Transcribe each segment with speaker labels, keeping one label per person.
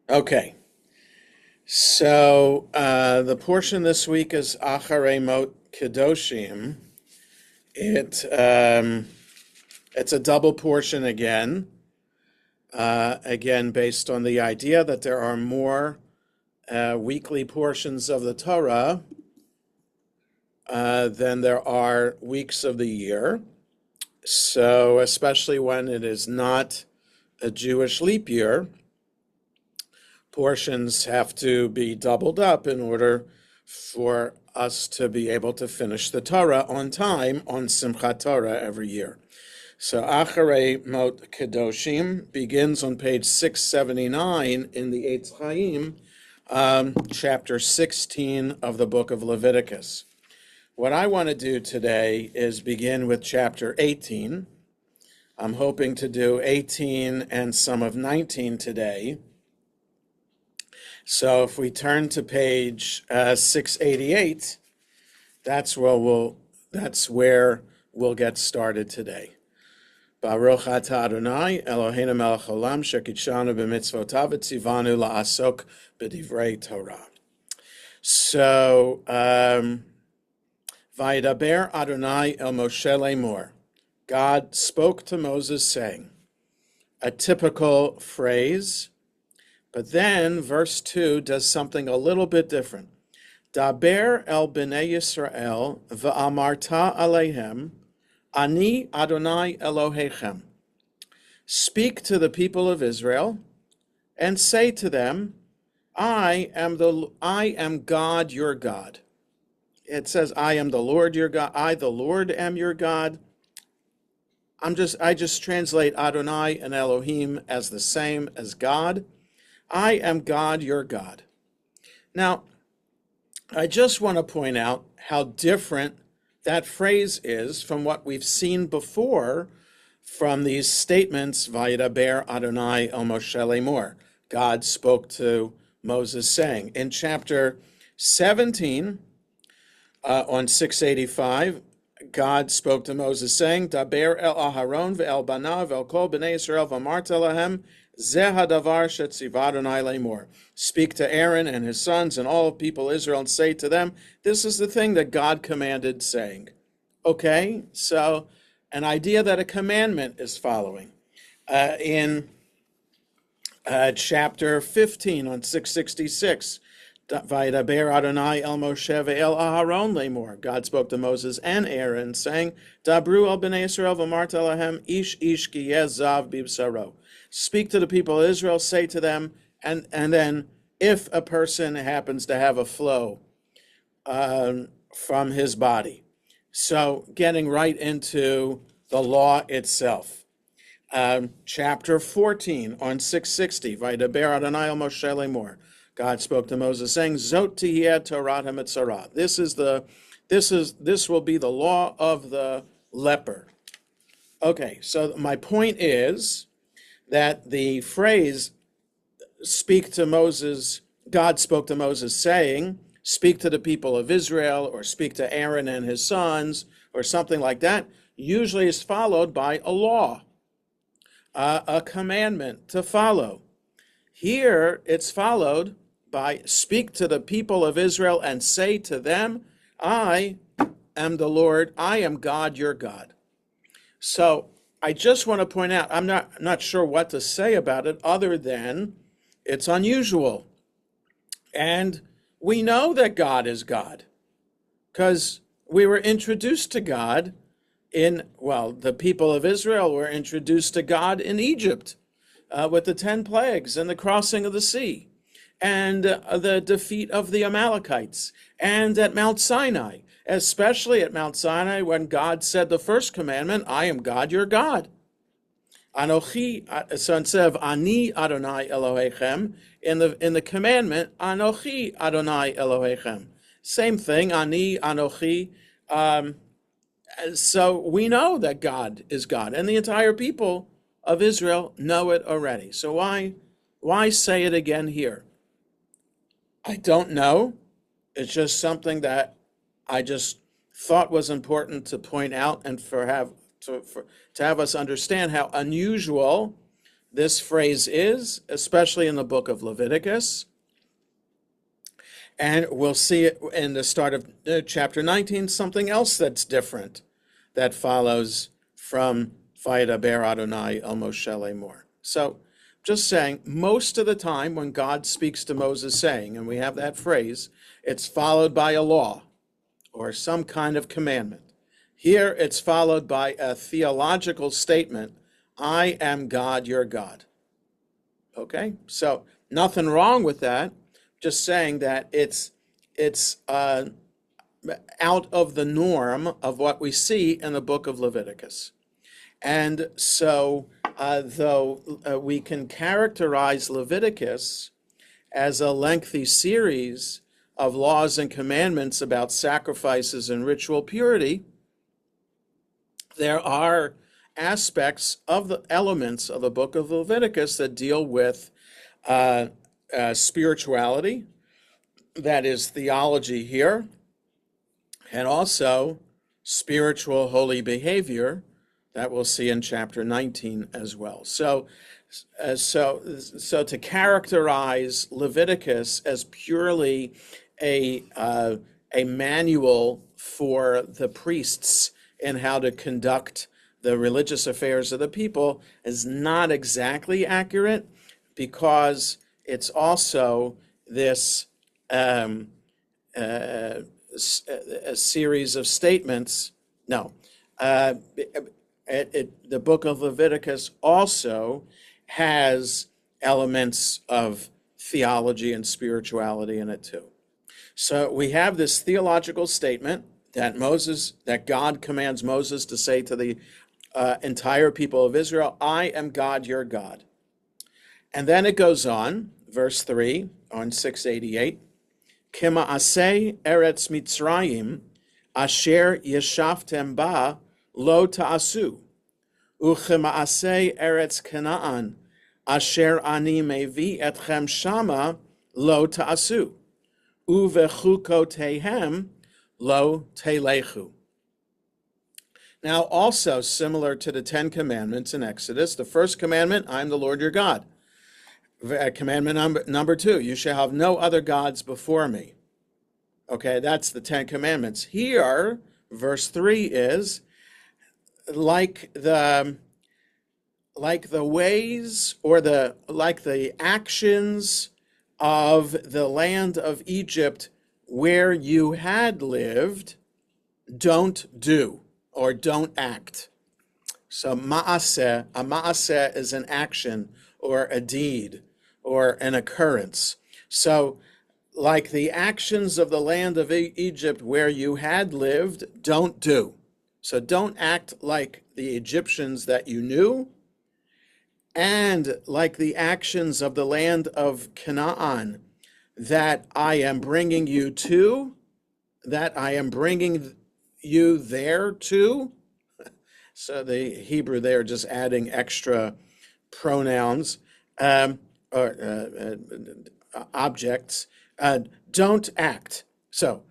Speaker 1: Okay, so the portion this week is Acharei-Kedoshim. It it's a double portion again, again based on the idea that there are more weekly portions of the Torah than there are weeks of the year. So especially when it is not a Jewish leap year, portions have to be doubled up in order for us to be able to finish the Torah on time on Simchat Torah every year. So Acharei-Kedoshim begins on page 679 in the Eitz Chaim, chapter 16 of the book of Leviticus. What I want to do today is begin with chapter 18. I'm hoping to do 18 and some of 19 today. So if we turn to page 688, that's where we'll get started today. Baruch atah Adonai Eloheinu melech haolam shekidshanu b'mitzvotav v'tzivanu la'asok b'divrei Torah. So, Vayidaber Adonai el Moshe lemor. God spoke to Moses saying, a typical phrase. But then verse 2 does something a little bit different. Daber el bnei Yisrael v'amarta aleihem, ani Adonai Elohechem. Speak to the people of Israel and say to them, I am God your God. It says, I am the Lord your God. I, the Lord, am your God. I just translate Adonai and Elohim as the same as God. I am God, your God. Now, I just want to point out how different that phrase is from what we've seen before from these statements, Vayidaber Adonai el Moshe lemor. God spoke to Moses saying. In chapter 17, on 685, God spoke to Moses saying, Daber el Aharon ve'el banav el kol bnei Yisrael v'amarta lahem, Zeh hadavar shetziva Adonai lemor. Speak to Aaron and his sons and all of people Israel and say to them, this is the thing that God commanded, saying. Okay, so an idea that a commandment is following. In chapter 15 on 666, Vayidaber Adonai el Moshe ve'el Aharon lemor. God spoke to Moses and Aaron, saying, Dabru el bnei Yisrael v'amarta lahem, ish ki yeh zav bibsaro. Speak to the people of Israel, say to them, and then if a person happens to have a flow from his body. So getting right into the law itself. Chapter 14 on 660, Vayidaber Adonai el Moshe lemor. God spoke to Moses saying, Zot tihiyeh Torah hamitzarah. This will be the law of the leper. Okay, so my point is that the phrase speak to Moses, God spoke to Moses saying, speak to the people of Israel, or speak to Aaron and his sons, or something like that, usually is followed by a law, a commandment to follow. Here, it's followed by speak to the people of Israel and say to them, I am the Lord, I am God, your God. So I just want to point out, I'm not sure what to say about it other than it's unusual. And we know that God is God because we were introduced to God the people of Israel were introduced to God in Egypt with the 10 plagues and the crossing of the sea and the defeat of the Amalekites and at Mount Sinai, especially at Mount Sinai when God said the first commandment, I am God, your God. Anochi, so instead of Ani Adonai Elohechem, in the commandment, Anochi Adonai Elohechem. Same thing, Ani, Anochi. So we know that God is God, and the entire people of Israel know it already. So why say it again here? I don't know. It's just something that I just thought was important to point out and to have us understand how unusual this phrase is, especially in the book of Leviticus. And we'll see it in the start of chapter 19, something else that's different that follows from Vayidaber Adonai el Moshe Lemor. So just saying, most of the time when God speaks to Moses saying, and we have that phrase, it's followed by a law or some kind of commandment. Here it's followed by a theological statement, I am God, your God. Okay, so nothing wrong with that. Just saying that it's out of the norm of what we see in the book of Leviticus. And so, though we can characterize Leviticus as a lengthy series of laws and commandments about sacrifices and ritual purity, there are aspects of the elements of the book of Leviticus that deal with spirituality, that is theology here, and also spiritual holy behavior that we'll see in chapter 19 as well. So to characterize Leviticus as purely a manual for the priests in how to conduct the religious affairs of the people is not exactly accurate, because it's also this a series of statements. No, the book of Leviticus also has elements of theology and spirituality in it too. So we have this theological statement that God commands Moses to say to the entire people of Israel, I am God, your God. And then it goes on, verse 3 on 688, Kema'aseh eretz Mitzrayim, asher yeshaftem ba, lo ta'asu, uchema'aseh eretz Canaan, asher ani mevi etchem shama, lo ta'asu, uvechukotehem, lo telechu. Now, also similar to the 10 commandments in Exodus, the first commandment, I am the Lord your God. Commandment number 2, you shall have no other gods before me. Okay, that's the 10 commandments. Here, verse 3 is like the ways or the actions of the land of Egypt where you had lived, don't do or don't act. So a ma'aseh is an action or a deed or an occurrence. So like the actions of the land of Egypt where you had lived, don't do. So don't act like the Egyptians that you knew, and like the actions of the land of Canaan that I am bringing you to, that I am bringing you there to. So the Hebrew there just adding extra pronouns or objects. Don't act. So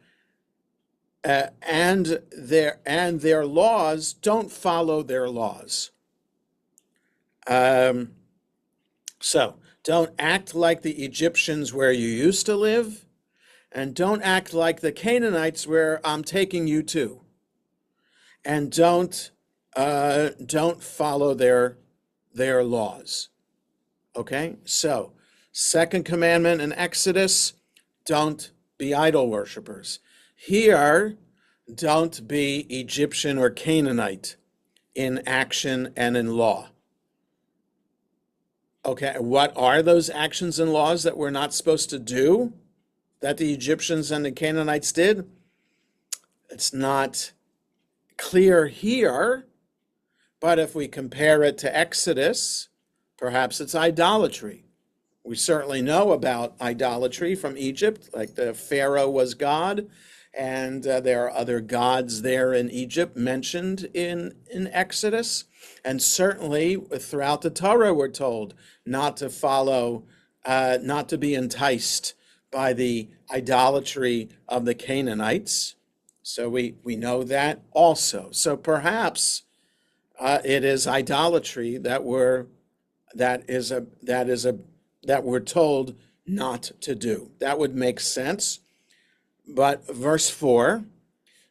Speaker 1: and their laws, don't follow their laws. So don't act like the Egyptians where you used to live, and don't act like the Canaanites where I'm taking you to. And don't follow their laws. Okay? So, second commandment in Exodus, don't be idol worshipers. Here, don't be Egyptian or Canaanite in action and in law. Okay, what are those actions and laws that we're not supposed to do that the Egyptians and the Canaanites did? It's not clear here, but if we compare it to Exodus, perhaps it's idolatry. We certainly know about idolatry from Egypt, like the Pharaoh was God, and there are other gods there in Egypt mentioned in Exodus. And certainly throughout the Torah we're told not to follow, not to be enticed by the idolatry of the Canaanites. So we know that also. So perhaps it is idolatry that we're that we're told not to do. That would make sense. But verse 4,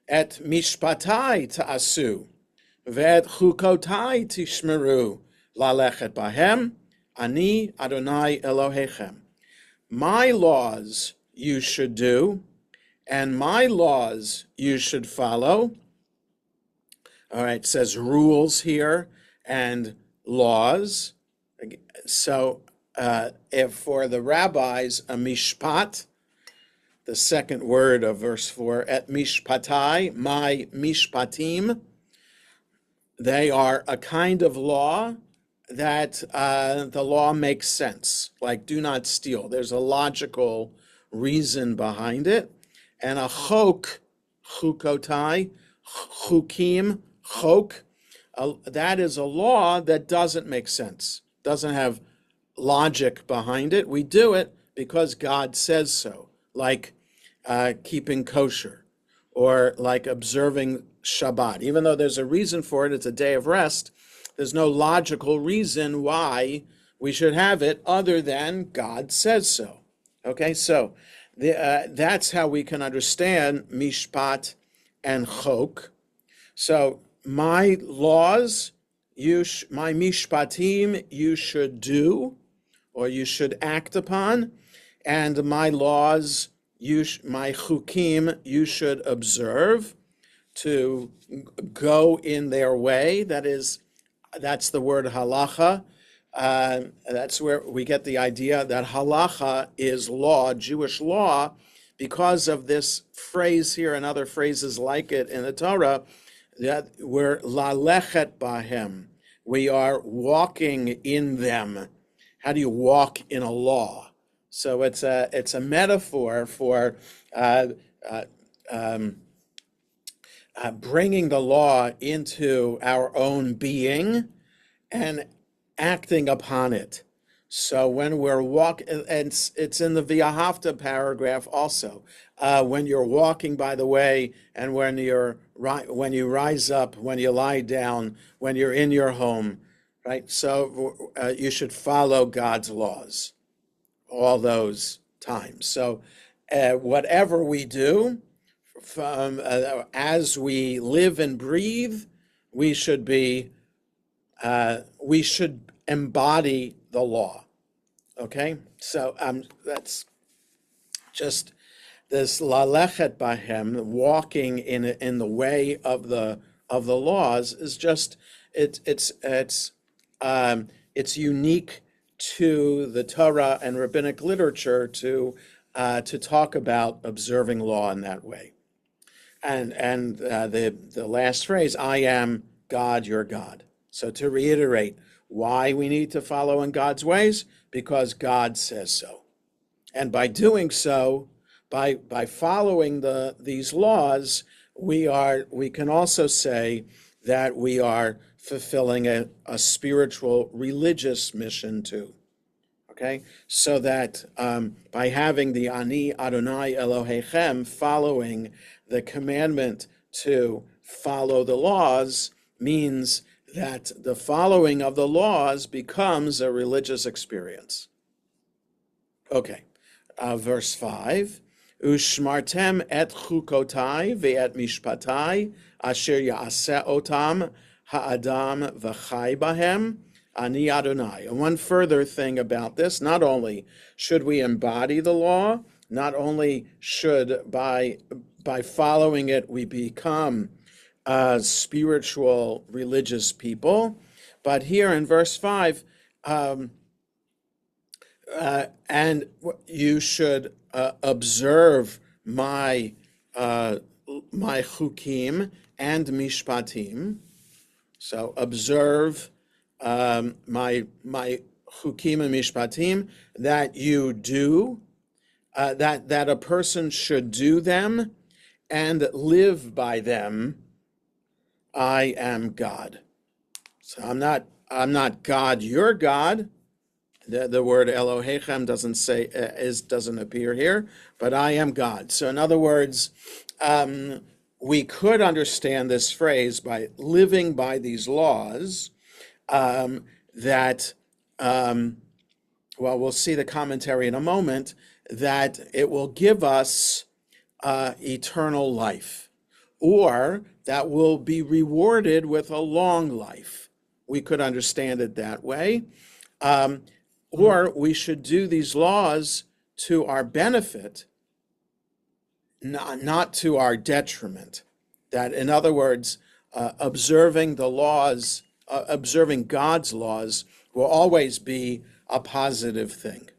Speaker 1: Et mishpatai ta'asu, ve'et chukotai tishmeru, lalechet bahem, ani Adonai Elohechem. My laws you should do, and my laws you should follow. All right, it says rules here and laws. So if for the rabbis, a mishpat, the second word of verse 4, et mishpatai, my mishpatim, they are a kind of law that the law makes sense, like do not steal. There's a logical reason behind it. And a chok, chukotai, chukim, chok, that is a law that doesn't make sense, doesn't have logic behind it. We do it because God says so, like keeping kosher or like observing Shabbat. Even though there's a reason for it, it's a day of rest, there's no logical reason why we should have it other than God says so. Okay, so that's how we can understand mishpat and chok. So my laws, my mishpatim, you should do, or you should act upon, and my laws, my chukim, you should observe, to go in their way. That's the word halacha. That's where we get the idea that halacha is law, Jewish law, because of this phrase here and other phrases like it in the Torah, that we're lalechet bahem. We are walking in them. How do you walk in a law? So it's a metaphor for bringing the law into our own being and acting upon it. So when we're walking, and it's in the V'ahavta paragraph also, when you're walking by the way, and when you rise up, when you lie down, when you're in your home, right? So you should follow God's laws all those times. So whatever we do, as we live and breathe, we should embody the law. Okay, so that's just this lalechet bahem, walking in the way of the laws, is just it's unique to the Torah and rabbinic literature to talk about observing law in that way. And the last phrase, I am God, your God. So to reiterate why we need to follow in God's ways, because God says so. And by doing so, by following these laws, we can also say that we are fulfilling a spiritual, religious mission too. Okay, so that by having the Ani Adonai Elohechem, following the commandment to follow the laws, means that the following of the laws becomes a religious experience. Okay, verse 5, Ushmartem et chukotai ve'et mishpatai asher ya'aseh otam ha'adam v'chai bahem ani Adonai. And one further thing about this, not only should we embody the law, not only should by following it we become spiritual, religious people, but here in verse 5, and you should observe my chukim and mishpatim. So observe my chukim and mishpatim, that you do, that a person should do them and live by them. I am God. So I'm not God, your God. The word Elohechem doesn't appear here, but I am God. So in other words, we could understand this phrase by living by these laws, that well, we'll see the commentary in a moment, that it will give us eternal life, or that we'll be rewarded with a long life. We could understand it that way. Or we should do these laws to our benefit, not to our detriment. That, in other words, observing the laws, observing God's laws will always be a positive thing.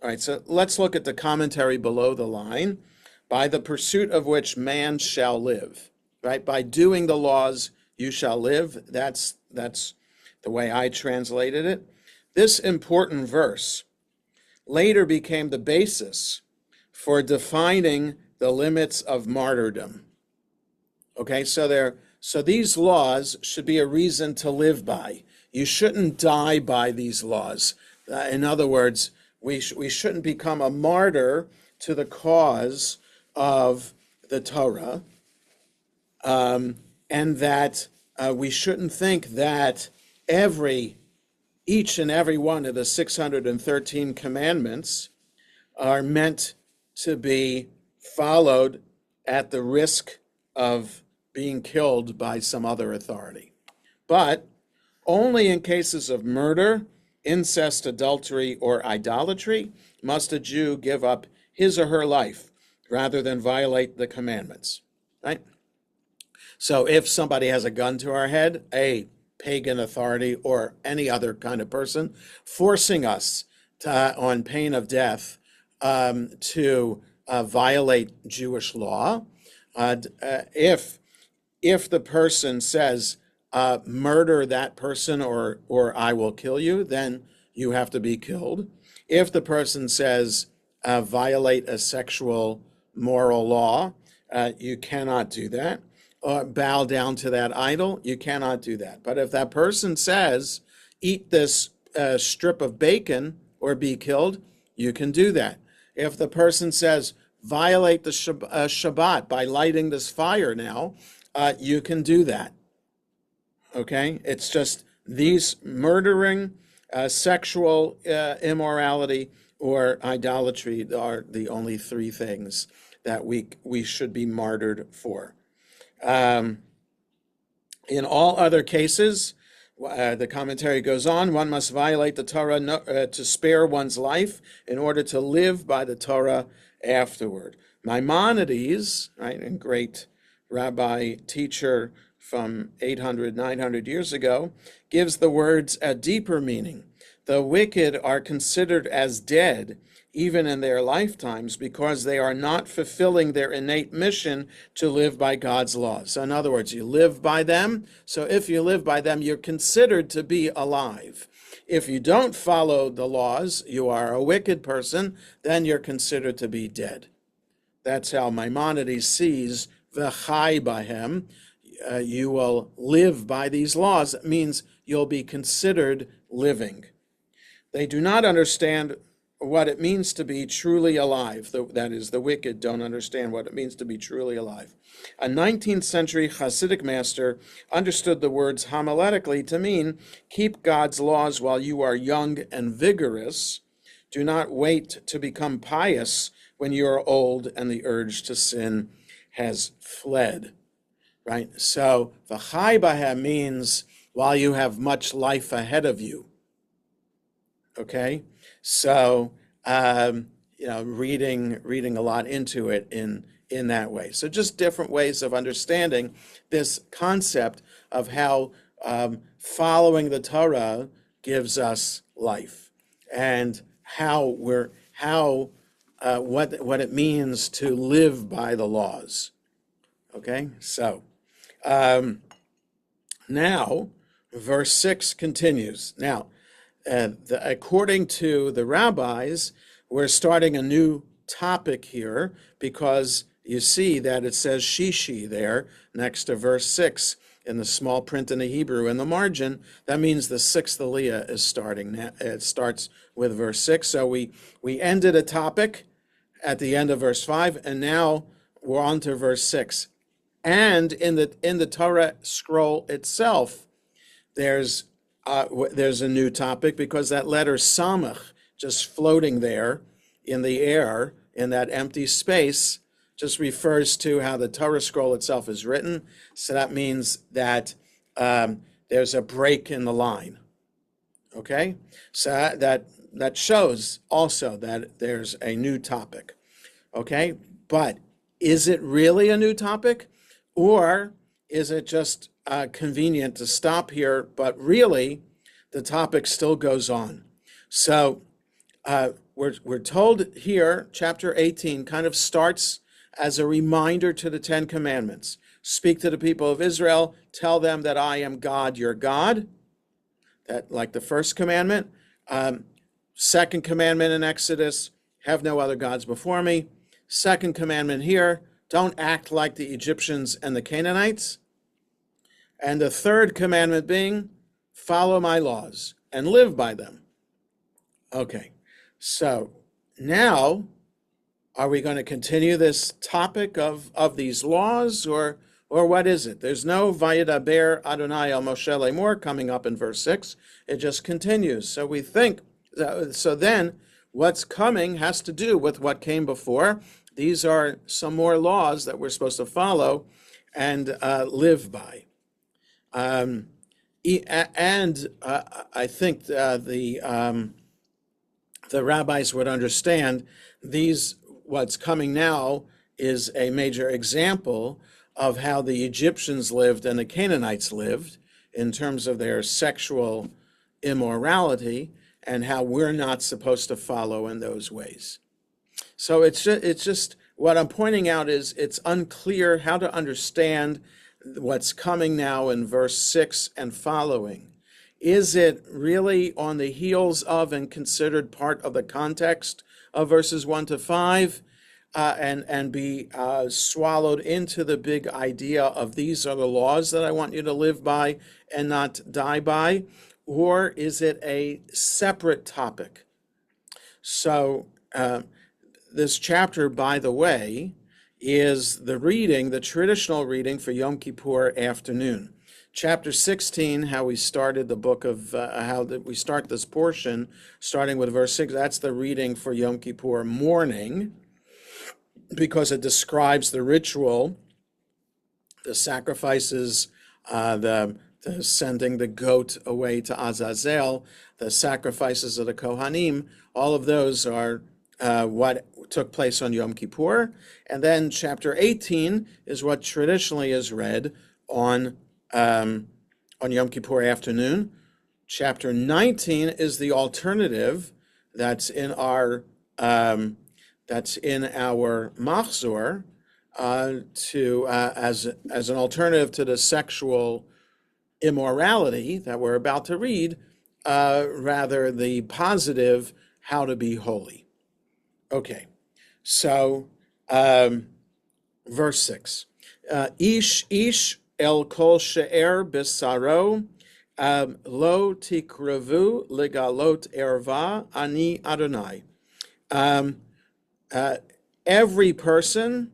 Speaker 1: All right, so let's look at the commentary below the line. By the pursuit of which man shall live, right? By doing the laws you shall live. That's the way I translated it. This important verse later became the basis for defining the limits of martyrdom. Okay, so these laws should be a reason to live by. You shouldn't die by these laws. In other words, we shouldn't become a martyr to the cause of the Torah, and that we shouldn't think that each and every one of the 613 commandments are meant to be followed at the risk of being killed by some other authority. But only in cases of murder, incest, adultery, or idolatry must a Jew give up his or her life rather than violate the commandments, right? So if somebody has a gun to our head, a pagan authority or any other kind of person, forcing us on pain of death to violate Jewish law, if the person says, murder that person or I will kill you, then you have to be killed. If the person says, violate a sexual moral law, you cannot do that. Or bow down to that idol, you cannot do that. But if that person says, eat this strip of bacon or be killed, you can do that. If the person says, violate the Shabbat by lighting this fire now, you can do that. Okay? It's just these murdering, sexual immorality, or idolatry are the only three things that we should be martyred for. In all other cases, the commentary goes on, one must violate the Torah to spare one's life in order to live by the Torah afterward. Maimonides, right, a great rabbi teacher from 800, 900 years ago, gives the words a deeper meaning. The wicked are considered as dead even in their lifetimes because they are not fulfilling their innate mission to live by God's laws. So in other words, you live by them. So if you live by them, you're considered to be alive. If you don't follow the laws, you are a wicked person, then you're considered to be dead. That's how Maimonides sees v'chai bahem. You will live by these laws. It means you'll be considered living. They do not understand what it means to be truly alive. That is, the wicked don't understand what it means to be truly alive. A 19th century Hasidic master understood the words homiletically to mean, keep God's laws while you are young and vigorous. Do not wait to become pious when you are old and the urge to sin has fled. Right? So, v'chai bahem means while you have much life ahead of you. Okay? So, reading a lot into it in that way. So just different ways of understanding this concept of how following the Torah gives us life, and what it means to live by the laws. Okay, so now verse 6 continues. Now, according to the rabbis, we're starting a new topic here because you see that it says shishi there next to verse 6 in the small print in the Hebrew in the margin. That means the sixth aliyah is starting. It starts with verse 6. So we ended a topic at the end of verse 5, and now we're on to verse 6. And in the Torah scroll itself, there's there's a new topic because that letter samach just floating there in the air in that empty space just refers to how the Torah scroll itself is written. So that means that there's a break in the line. Okay, so that shows also that there's a new topic. Okay, but is it really a new topic, or is it just convenient to stop here? But really, the topic still goes on. So we're told here, chapter 18 kind of starts as a reminder to the Ten Commandments. Speak to the people of Israel, tell them that I am God, your God. That, like the first commandment. Second commandment in Exodus, have no other gods before me. Second commandment here, don't act like the Egyptians and the Canaanites. And the third commandment being, follow my laws and live by them. Okay, so now, are we going to continue this topic of these laws, or what is it? There's no Vayedaber Adonai el Moshe Lemor coming up in verse 6. It just continues. So we think, so then what's coming has to do with what came before. These are some more laws that we're supposed to follow and live by. And I think the rabbis would understand what's coming now is a major example of how the Egyptians lived and the Canaanites lived in terms of their sexual immorality, and how we're not supposed to follow in those ways. So it's just what I'm pointing out is it's unclear how to understand what's coming now in verse 6 and following. Is it really on the heels of and considered part of the context of verses 1 to 5? And be swallowed into the big idea of these are the laws that I want you to live by and not die by? Or is it a separate topic? So this chapter, by the way, is the traditional reading for Yom Kippur afternoon. Chapter 16, how we started the book of, we start this portion, starting with verse 6, that's the reading for Yom Kippur morning, because it describes the ritual, the sacrifices, the sending the goat away to Azazel, the sacrifices of the Kohanim. All of those are what took place on Yom Kippur. And then chapter 18 is what traditionally is read on Yom Kippur afternoon. Chapter 19 is the alternative that's in our Machzor as an alternative to the sexual immorality that we're about to read, rather the positive, how to be holy. Okay, so verse 6. Ish el kol she'er b'saro lo tikrevu legalot erva ani Adonai. Every person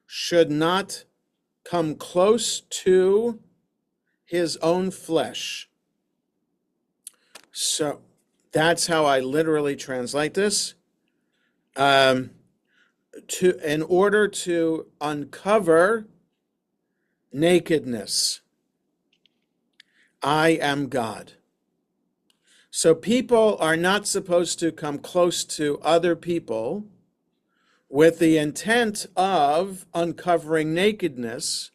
Speaker 1: should not come close to his own flesh. So that's how I literally translate this. In order to uncover nakedness, I am God. So people are not supposed to come close to other people with the intent of uncovering nakedness.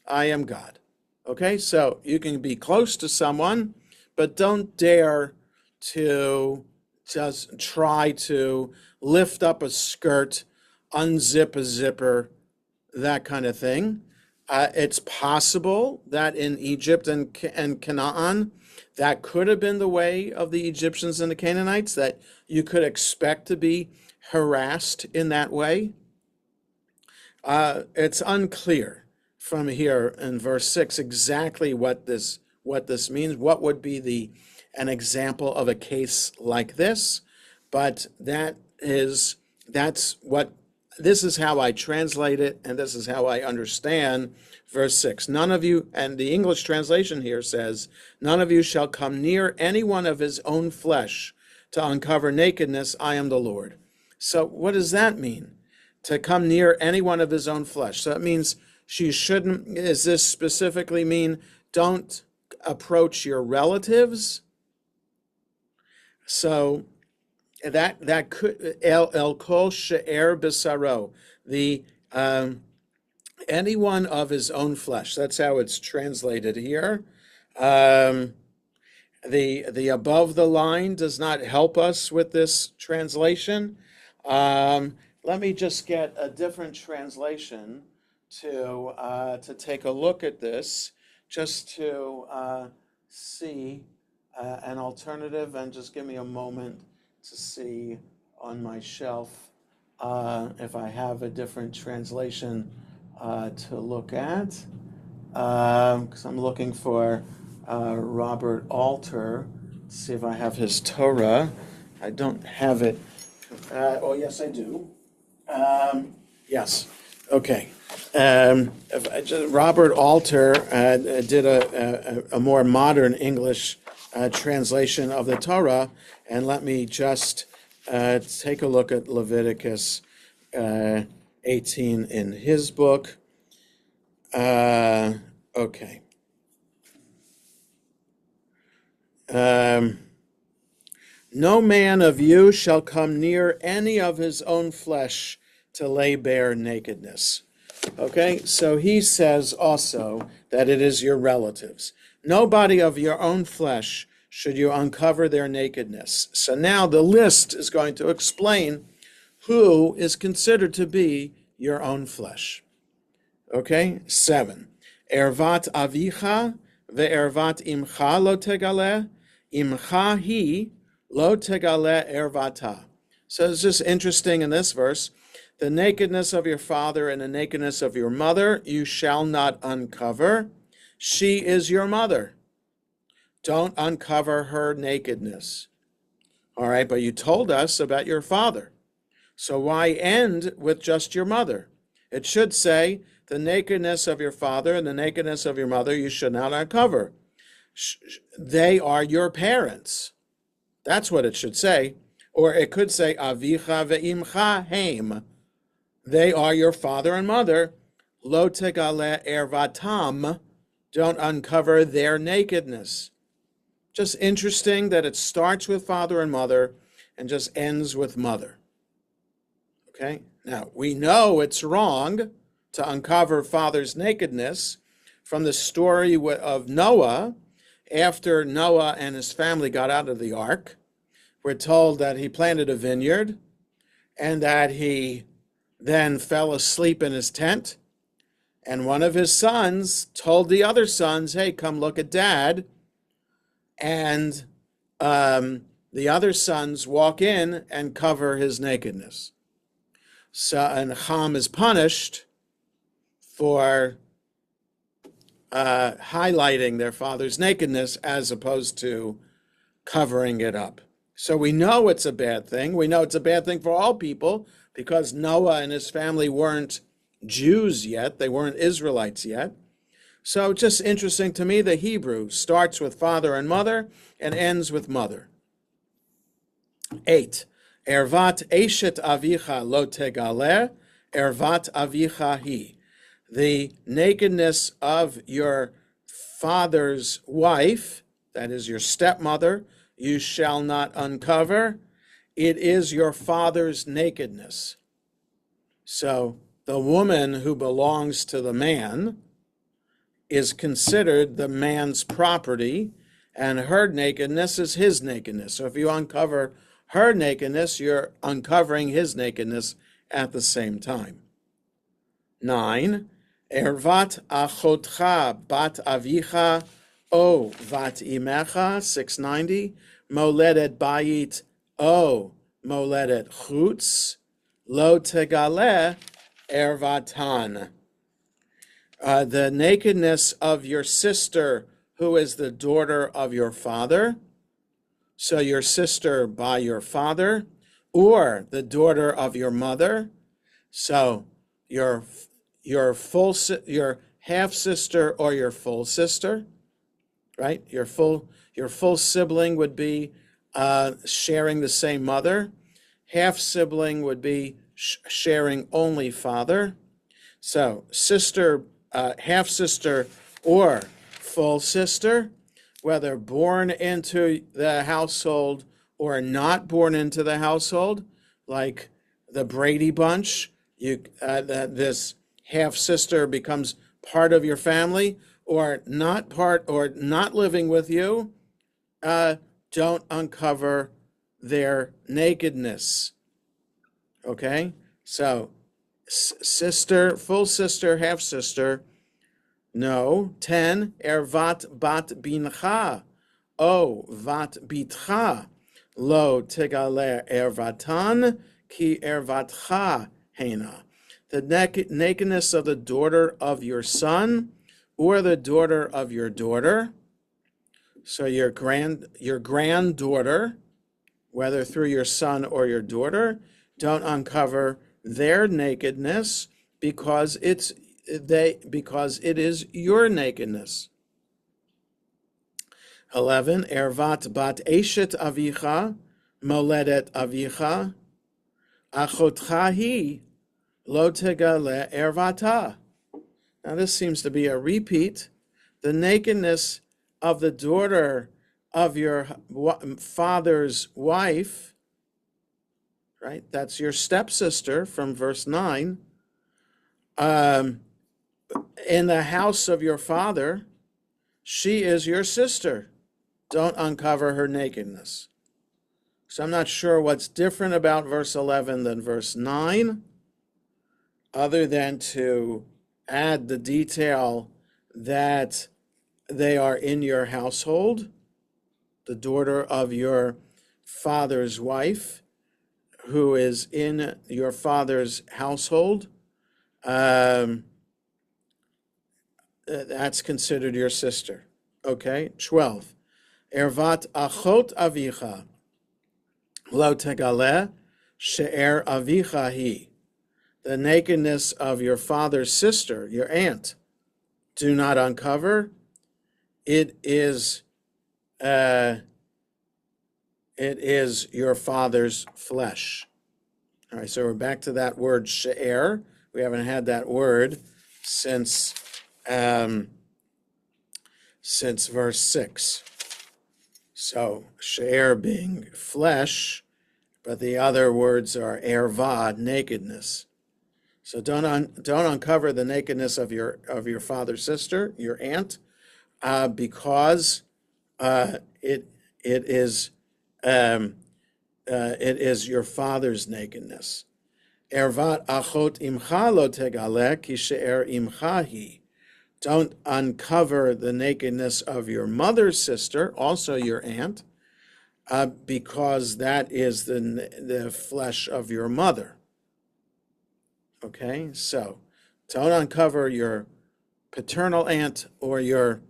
Speaker 1: I am God. Okay, so you can be close to someone, but don't dare to just try to lift up a skirt, unzip a zipper, that kind of thing. It's possible that in Egypt and Canaan, that could have been the way of the Egyptians and the Canaanites, that you could expect to be harassed in that way. It's unclear from here in verse 6 exactly what this means. What would be an example of a case like this? But that's what this is how I translate it, and this is how I understand verse 6. None of you, and the English translation here says, none of you shall come near any one of his own flesh to uncover nakedness. I am the Lord. So what does that mean? To come near any one of his own flesh. So it means she shouldn't, does this specifically mean don't approach your relatives? So that could el kol she'er b'saro, the any one of his own flesh. That's how it's translated here. The above the line does not help us with this translation. Let me just get a different translation to take a look at this, just to see an alternative, and just give me a moment to see on my shelf if I have a different translation to look at, because I'm looking for Robert Alter to see if I have his Torah. I don't have it. Oh, yes, I do. Yes. Okay. Robert Alter did a more modern English translation of the Torah, and let me just take a look at Leviticus 18 in his book. Okay. No man of you shall come near any of his own flesh to lay bare nakedness. Okay, so he says also that it is your relatives. Nobody of your own flesh should you uncover their nakedness. So now the list is going to explain who is considered to be your own flesh. Okay, 7. Ervat avicha ve'ervat imcha lo tegale, imcha hi lo tegale ervata. So it's just interesting in this verse, the nakedness of your father and the nakedness of your mother you shall not uncover. She is your mother. Don't uncover her nakedness. All right, but you told us about your father. So why end with just your mother? It should say, the nakedness of your father and the nakedness of your mother you should not uncover. They are your parents. That's what it should say. Or it could say, avicha ve'imcha heim. They are your father and mother. Lo tegale ervatam. Don't uncover their nakedness. Just interesting that it starts with father and mother and just ends with mother. Okay? Now, we know it's wrong to uncover father's nakedness from the story of Noah. After Noah and his family got out of the ark, we're told that he planted a vineyard and that he then fell asleep in his tent. And one of his sons told the other sons, hey, come look at dad. And the other sons walk in and cover his nakedness. So, and Ham is punished for highlighting their father's nakedness as opposed to covering it up. So we know it's a bad thing. We know it's a bad thing for all people because Noah and his family weren't Jews yet. They weren't Israelites yet. So just interesting to me, the Hebrew starts with father and mother and ends with mother. 8. Ervat eshet avicha lo tegale, ervat avicha hi. The nakedness of your father's wife, that is your stepmother, you shall not uncover. It is your father's nakedness. So the woman who belongs to the man is considered the man's property, and her nakedness is his nakedness. So if you uncover her nakedness, you're uncovering his nakedness at the same time. 9. Ervat achotcha bat avicha o vat imecha, 690. Moledet bayit o moledet chutz, lo tegale ervatan. The nakedness of your sister, who is the daughter of your father, so your sister by your father, or the daughter of your mother, So your your half sister or your full sister, right? Your full sibling would be sharing the same mother. Half sibling would be sharing only father. So sister, half sister, or full sister, whether born into the household or not born into the household, like the Brady Bunch, this half sister becomes part of your family, or not part, or not living with you. Don't uncover their nakedness. Okay, so sister, full sister, half sister. No. 10. Ervat bat bincha. O vat bitcha. Lo tegale ervatan ki ervatcha hena. The nakedness of the daughter of your son or the daughter of your daughter. So your granddaughter, whether through your son or your daughter, don't uncover their nakedness because it is your nakedness. 11. Ervat bat eshet avicha, moledet avicha, achotcha hi, lo tegale ervata. Now this seems to be a repeat. The nakedness of the daughter of your father's wife, right? That's your stepsister from verse 9. In the house of your father, she is your sister. Don't uncover her nakedness. So I'm not sure what's different about verse 11 than verse 9, other than to add the detail that they are in your household, the daughter of your father's wife, who is in your father's household. That's considered your sister. Okay, 12. Ervat achot avicha, lo tegale she'er avicha hi. The nakedness of your father's sister, your aunt, do not uncover. It is your father's flesh. All right, so we're back to that word she'er. We haven't had that word since verse 6. So she'er being flesh, but the other words are erva, nakedness. So don't uncover the nakedness of your father's sister, your aunt, because it is your father's nakedness. Ervat achot imcha lo tegale ki she'er imcha hi. Don't uncover the nakedness of your mother's sister, also your aunt, because that is the flesh of your mother. Okay, so don't uncover your paternal aunt or your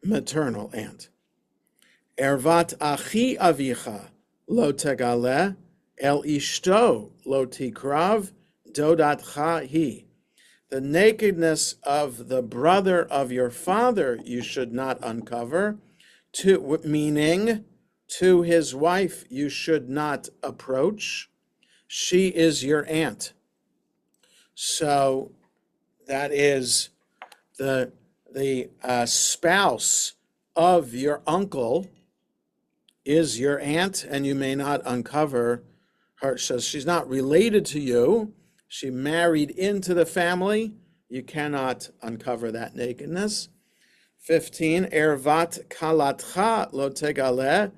Speaker 1: maternal aunt. Ervat achi avicha lo tegale el ishto lo tikrav dodatcha hi. The nakedness of the brother of your father you should not uncover, meaning to his wife you should not approach. She is your aunt. So that is the spouse of your uncle is your aunt, and you may not uncover her. So she's not related to you. She married into the family. You cannot uncover that nakedness. 15. Ervat kalatcha lo tegale,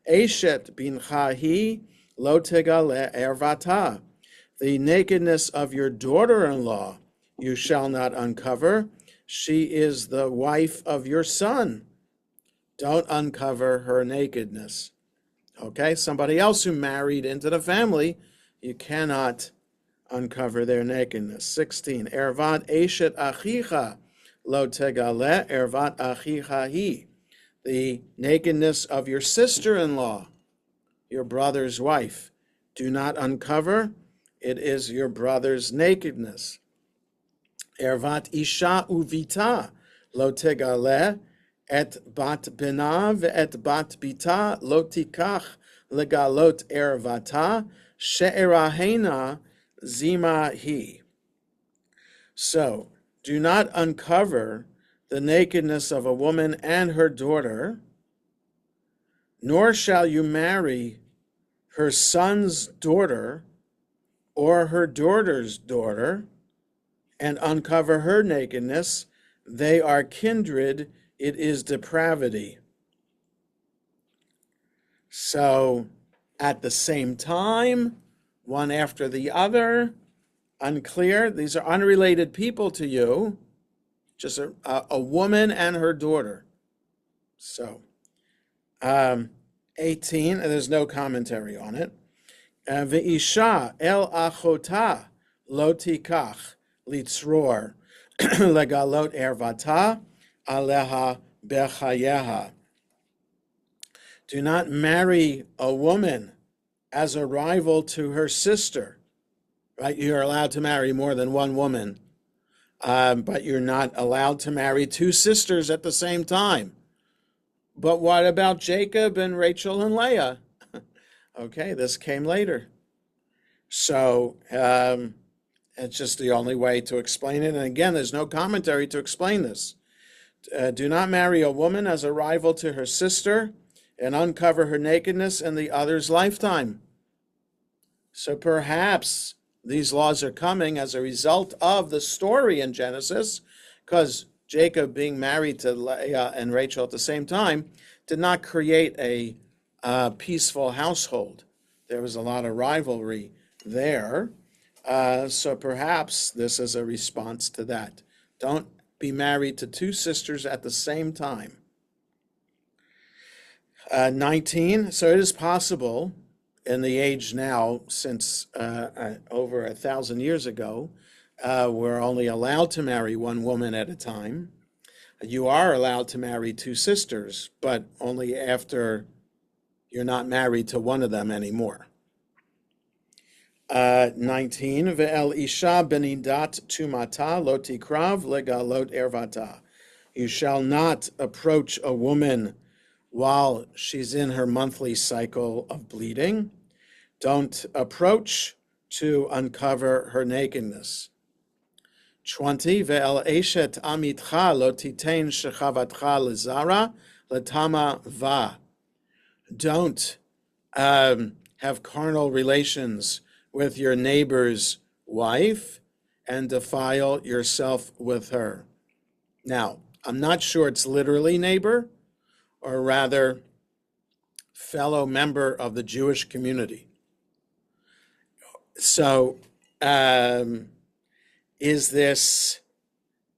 Speaker 1: eshet bincha hi lo tegale ervata. The nakedness of your daughter-in-law you shall not uncover. She is the wife of your son. Don't uncover her nakedness. Okay, somebody else who married into the family, you cannot uncover their nakedness. 16. Ervat eshet achicha lo tegale ervat achicha hi. The nakedness of your sister-in-law, your brother's wife, do not uncover. it is your brother's nakedness. Ervat isha uvita lo tegale et bat bena ve'et bat bita lo tikach legalot ervata she'erahena zima hi. So, do not uncover the nakedness of a woman and her daughter, nor shall you marry her son's daughter or her daughter's daughter and uncover her nakedness. They are kindred, it is depravity. So, at the same time, one after the other, unclear. These are unrelated people to you, just a woman and her daughter. So, 18, and there's no commentary on it. Ve'isha el achota lo tikach litzror legalot ervata aleha bechayeha. Do not marry a woman as a rival to her sister. Right? You're allowed to marry more than one woman, but you're not allowed to marry two sisters at the same time. But what about Jacob and Rachel and Leah? Okay, this came later. So it's just the only way to explain it. And again, there's no commentary to explain this. Do not marry a woman as a rival to her sister and uncover her nakedness in the other's lifetime. So perhaps these laws are coming as a result of the story in Genesis, because Jacob being married to Leah and Rachel at the same time did not create a peaceful household. There was a lot of rivalry there. So perhaps this is a response to that. Don't be married to two sisters at the same time. 19, so it is possible in the age now, since over 1,000 years ago, we're only allowed to marry one woman at a time. You are allowed to marry two sisters, but only after you're not married to one of them anymore. 19, ve'el isha benidat tumata lo tikrav legalot ervata. You shall not approach a woman while she's in her monthly cycle of bleeding. Don't approach to uncover her nakedness. 20, ve'el eshet amitcha lo titein shechavatcha lezara letama va. Don't have carnal relations with your neighbor's wife and defile yourself with her. Now, I'm not sure it's literally neighbor, or rather fellow member of the Jewish community. So is this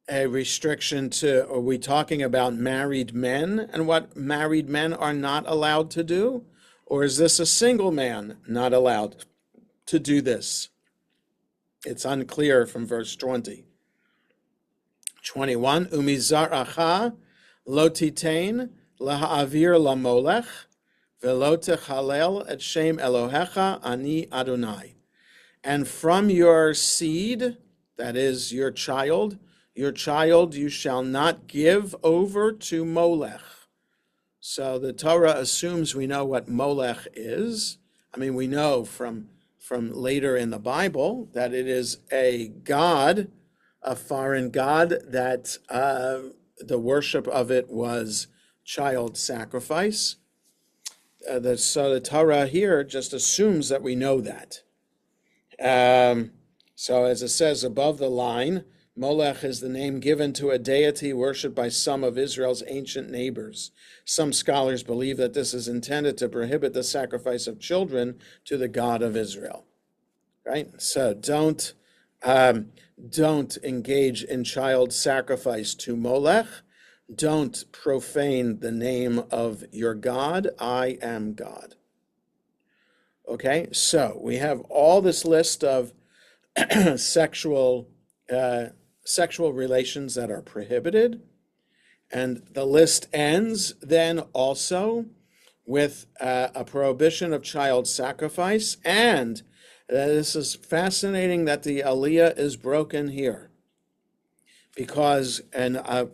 Speaker 1: a restriction to, are we talking about married men and what married men are not allowed to do? Or is this a single man not allowed to do this? It's unclear from verse 20. 21, umizaracha lo titain laha'avir lamolech velo techalel et shem Elohecha ani Adonai. And from your seed, that is your child you shall not give over to Molech. So the Torah assumes we know what Molech is. I mean, we know from later in the Bible that it is a god, a foreign god, that the worship of it was child sacrifice. So the Torah here just assumes that we know that. So as it says above the line, Molech is the name given to a deity worshipped by some of Israel's ancient neighbors. Some scholars believe that this is intended to prohibit the sacrifice of children to the God of Israel. Right? So don't engage in child sacrifice to Molech. Don't profane the name of your God. I am God. Okay, so we have all this list of sexual relations that are prohibited, and the list ends then also with a prohibition of child sacrifice, and this is fascinating that the aliyah is broken here, because it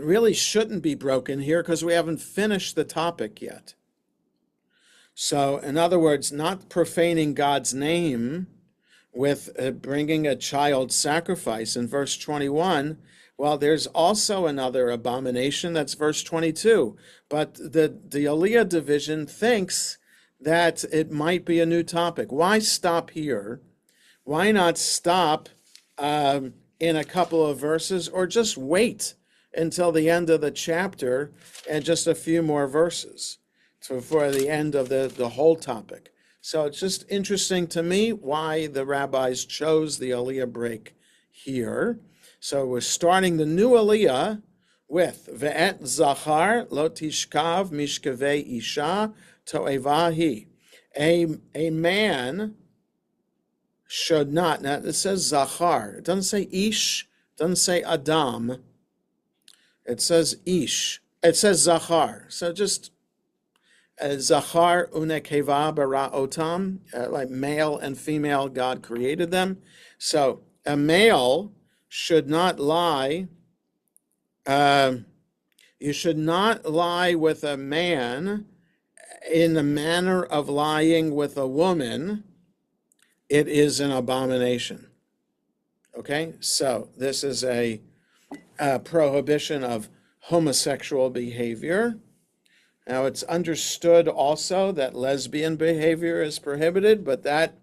Speaker 1: really shouldn't be broken here because we haven't finished the topic yet. So, in other words, not profaning God's name with bringing a child sacrifice in verse 21. Well, there's also another abomination, that's verse 22. But the Aliyah division thinks that it might be a new topic. Why stop here? Why not stop in a couple of verses, or just wait until the end of the chapter and just a few more verses for the end of the whole topic? So it's just interesting to me why the rabbis chose the Aliyah break here. So we're starting the new Aliyah with Ve'et Zachar lo tishkav mishkavei isha to'evahi. A man should not, now it says Zachar, it doesn't say Ish, it doesn't say Adam, it says Ish, it says Zachar. So just Zachar unekeva bara otam, like male and female, God created them. So a male should not lie. You should not lie with a man in the manner of lying with a woman. It is an abomination. Okay, so this is a prohibition of homosexual behavior. Now, it's understood also that lesbian behavior is prohibited, but that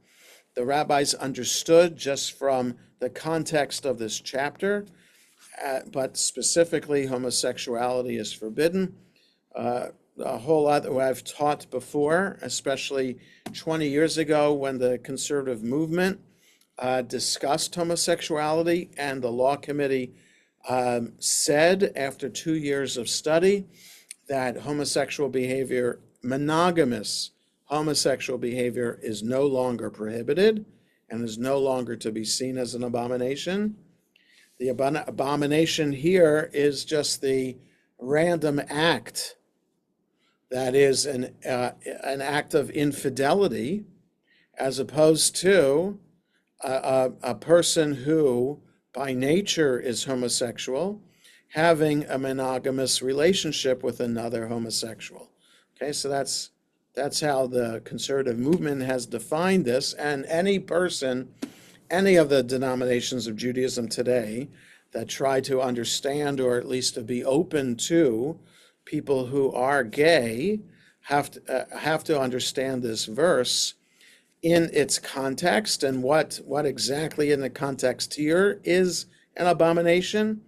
Speaker 1: the rabbis understood just from the context of this chapter, but specifically homosexuality is forbidden. A whole lot what I've taught before, especially 20 years ago when the conservative movement discussed homosexuality, and the law committee said after 2 years of study that homosexual behavior, monogamous homosexual behavior, is no longer prohibited and is no longer to be seen as an abomination. The abomination here is just the random act that is an act of infidelity, as opposed to a person who by nature is homosexual having a monogamous relationship with another homosexual. Okay, so that's how the conservative movement has defined this, and any person, any of the denominations of Judaism today that try to understand, or at least to be open to people who are gay, have to understand this verse in its context, and what exactly in the context here is an abomination,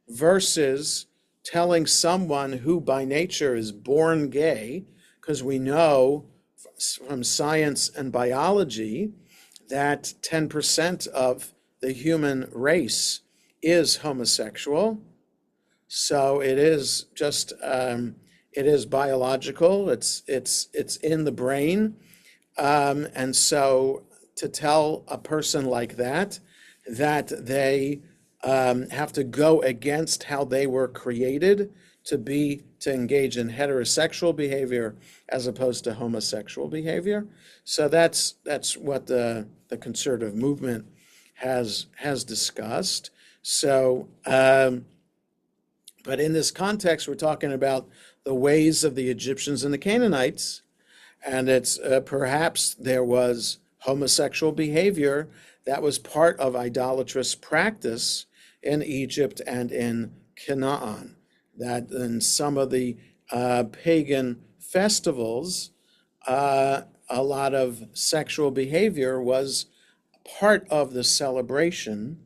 Speaker 1: versus telling someone who by nature is born gay, because we know from science and biology that 10% of the human race is homosexual. So it is just it is biological. It's in the brain, and so to tell a person like that they have to go against how they were created to engage in heterosexual behavior as opposed to homosexual behavior. So that's what the conservative movement has discussed. So, but in this context, we're talking about the ways of the Egyptians and the Canaanites, and it's perhaps there was homosexual behavior that was part of idolatrous practice in Egypt and in Canaan. That in some of the pagan festivals, a lot of sexual behavior was part of the celebration,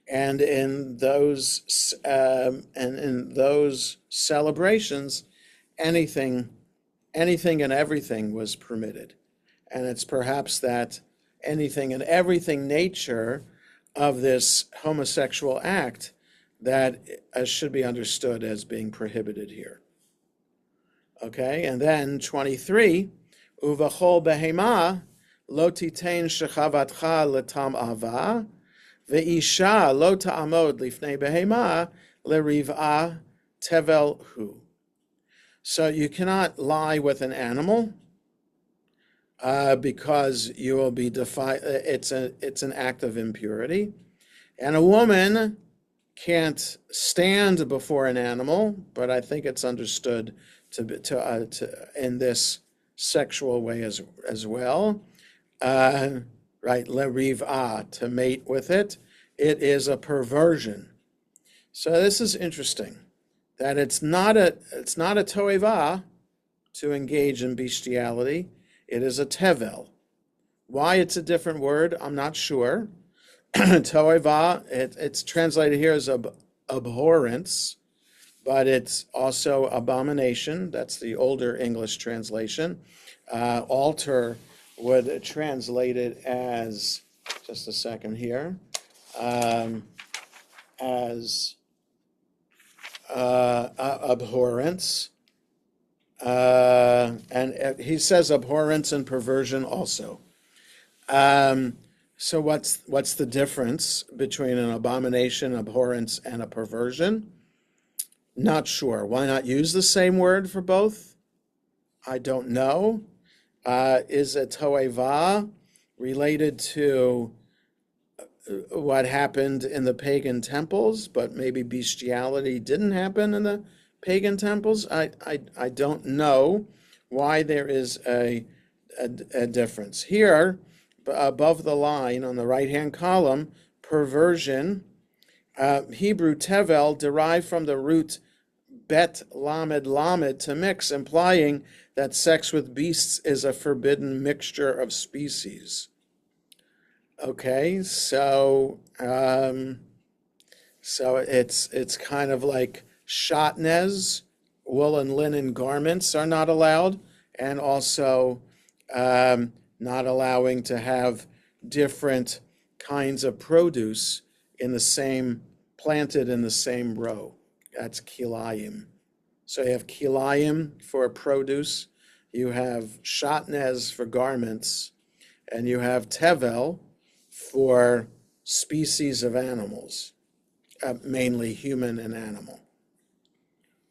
Speaker 1: and in those celebrations, anything and everything was permitted. And it's perhaps that anything and everything nature of this homosexual act that should be understood as being prohibited here. Okay, and then 23, uvachol behema lo titein shechavatcha letam ava ve'isha lo ta'amod lifnei behema leriv'a tevel hu. So you cannot lie with an animal because you will be it's an act of impurity. And a woman can't stand before an animal, but I think it's understood to in this sexual way as well. Right, lerivah, to mate with it. It is a perversion. So this is interesting, that it's not a toeva to engage in bestiality. It is a tevel. Why it's a different word, I'm not sure. Toeva, it's translated here as abhorrence, but it's also abomination. That's the older English translation. Alter would translate it as, just a second here, as abhorrence. And he says abhorrence and perversion also. So what's the difference between an abomination, abhorrence, and a perversion? Not sure. Why not use the same word for both? I don't know. Is a toeva related to what happened in the pagan temples, but maybe bestiality didn't happen in the pagan temples? I don't know why there is a difference. Here, above the line on the right-hand column, perversion, Hebrew tevel, derived from the root bet lamed lamed, to mix, implying that sex with beasts is a forbidden mixture of species. Okay, so it's kind of like shatnez, wool and linen garments are not allowed, and also not allowing to have different kinds of produce planted in the same row. That's kilayim. So you have kilayim for produce, you have shatnez for garments, and you have tevel for species of animals, mainly human and animal.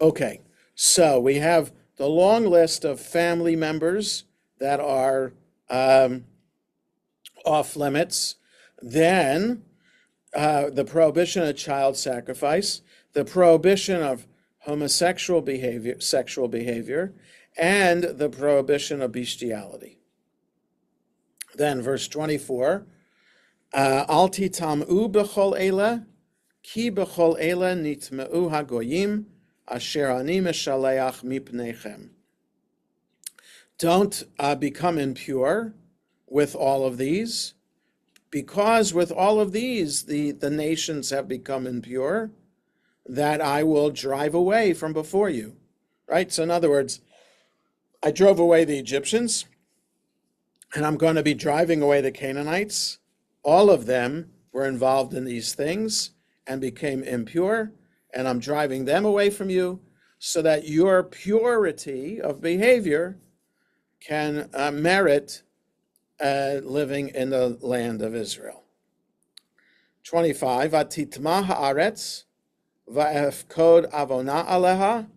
Speaker 1: Okay, so we have the long list of family members that are off limits. Then the prohibition of child sacrifice, the prohibition of homosexual behavior, sexual behavior, and the prohibition of bestiality. Then verse 24, Al titam'u b'chol ele, ki b'chol ele nitma'u hagoyim, asher ani meshaleach mipnechem. Don't become impure with all of these, because with all of these, the nations have become impure, that I will drive away from before you. Right? So in other words, I drove away the Egyptians, and I'm going to be driving away the Canaanites. All of them were involved in these things and became impure, and I'm driving them away from you so that your purity of behavior can merit living in the land of Israel. 25, Vatitma haaretz va'efkod avona aleha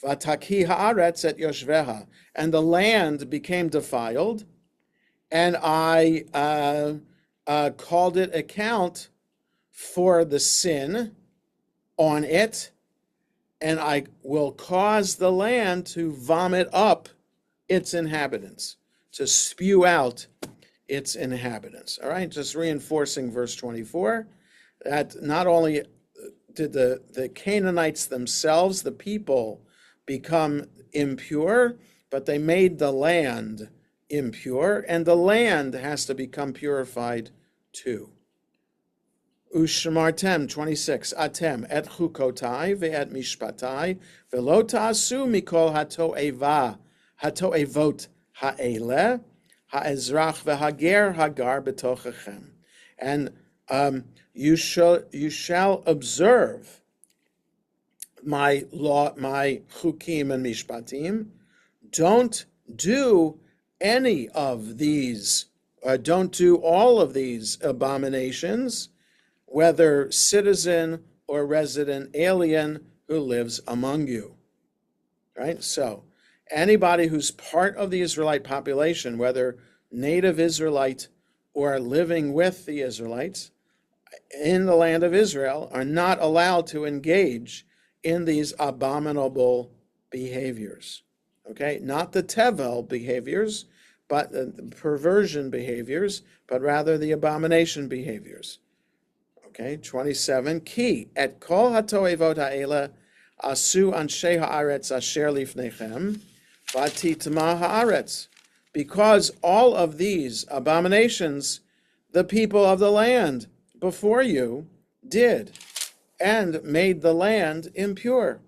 Speaker 1: vataki haaretz et yoshveha. And the land became defiled, and I called it account for the sin on it, and I will cause the land to vomit up its inhabitants, to spew out its inhabitants. All right, just reinforcing verse 24, that not only did the Canaanites themselves, the people, become impure, but they made the land impure, and the land has to become purified too. Ushmartem 26, Atem et chukotai ve'et mishpatai ve'lo ta'asu mikol hato'evot ha'ele ha'ezrach ve'hager hagar betochechem. And you shall observe my law, my chukim and mishpatim. Don't do any of these, don't do all of these abominations, whether citizen or resident alien who lives among you. right? So anybody who's part of the Israelite population, whether native Israelite or living with the Israelites in the land of Israel, are not allowed to engage in these abominable behaviors. Okay, not the tevel behaviors, but the perversion behaviors, but rather the abomination behaviors. Okay, 27. Ki et kol hatoevot ha'ela asu anshe haaretz asher lifnechem vatitma haaretz. Because all of these abominations the people of the land before you did, and made the land impure.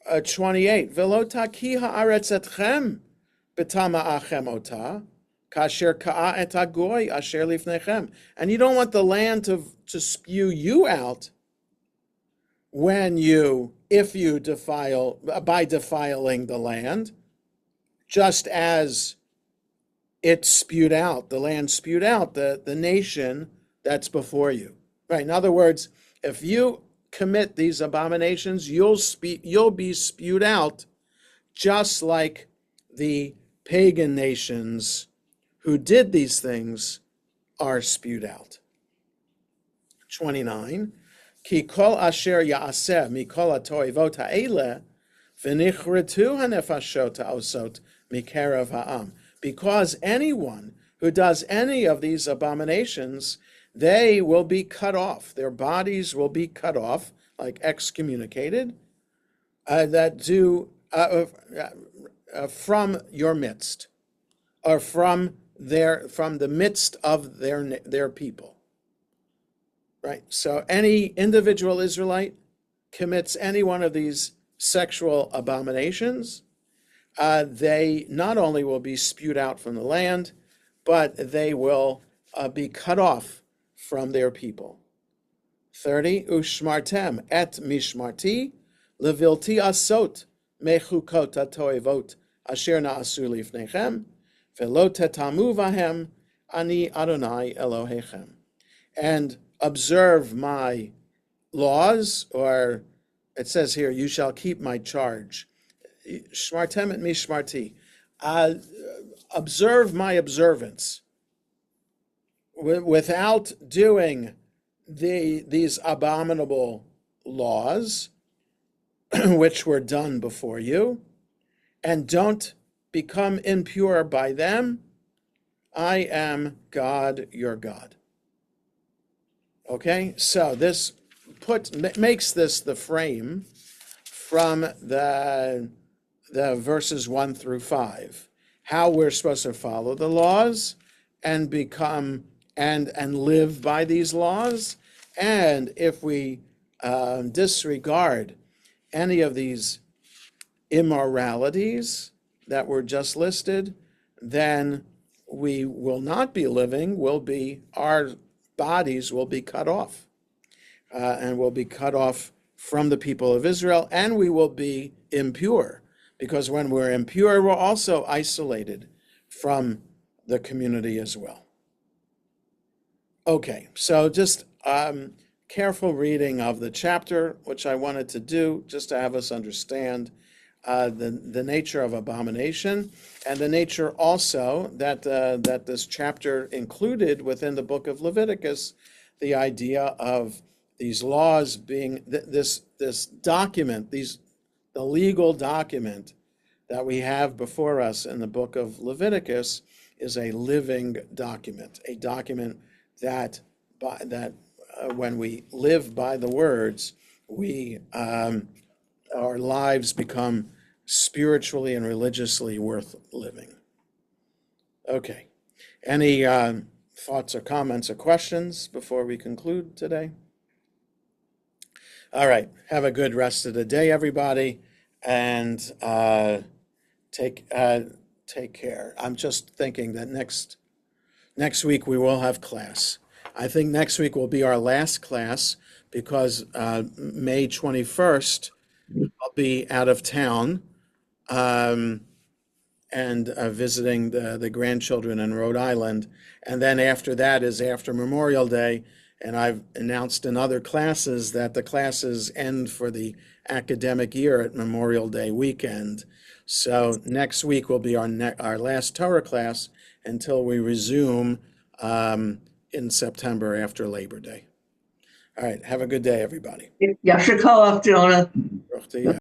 Speaker 1: 28. Velo taki haaretz etchem betama achem ota kasher ka'a et hagoy asher lifnechem. And you don't want the land to spew you out if you defile, by defiling the land, just as it spewed out, the land spewed out the nation that's before you. Right. In other words, if you commit these abominations, you'll be spewed out, just like the pagan nations who did these things are spewed out. 29. Ki kol asher ya'aseh mikol hatoivot ha'eleh v'nichretu hanefashot ha'osot mikerav ha'am. Because anyone who does any of these abominations, they will be cut off. Their bodies will be cut off, like excommunicated, from your midst, or from the midst of their people. Right. So any individual Israelite commits any one of these sexual abominations, they not only will be spewed out from the land, but they will be cut off from their people. 30. Ushmartem et mishmarti levilti asot mechukot hatoevot asher na'asu lifnechem velo tetamu vahem ani Adonai Elohechem. And observe my laws, or it says here, you shall keep my charge. Shmartem et mishmarti. Observe my observance. Without doing these abominable laws, which were done before you, and don't become impure by them, I am God, your God. Okay, so this makes this the frame from the verses 1 through 5, how we're supposed to follow the laws and become and live by these laws, and if we disregard any of these immoralities that were just listed, then we will not be living. Our bodies will be cut off, and will be cut off from the people of Israel, and we will be impure, because when we're impure, we're also isolated from the community as well. Okay, so just careful reading of the chapter, which I wanted to do just to have us understand the nature of abomination, and the nature also that this chapter included within the book of Leviticus, the idea of these laws being this document, the legal document that we have before us in the book of Leviticus is a living document, a document that when we live by the words, our lives become spiritually and religiously worth living. Okay. Any thoughts or comments or questions before we conclude today? All right. Have a good rest of the day, everybody, and take care. I'm just thinking that next week we will have class. I think next week will be our last class, because May 21st I'll be out of town and visiting the grandchildren in Rhode Island. And then after that is after Memorial Day, And I've announced in other classes that the classes end for the academic year at Memorial Day weekend. So next week will be our last Torah class until we resume in September after Labor Day. All right, have a good day, everybody.
Speaker 2: Yasher Koach, Jonah.
Speaker 1: Baruch Tiyah.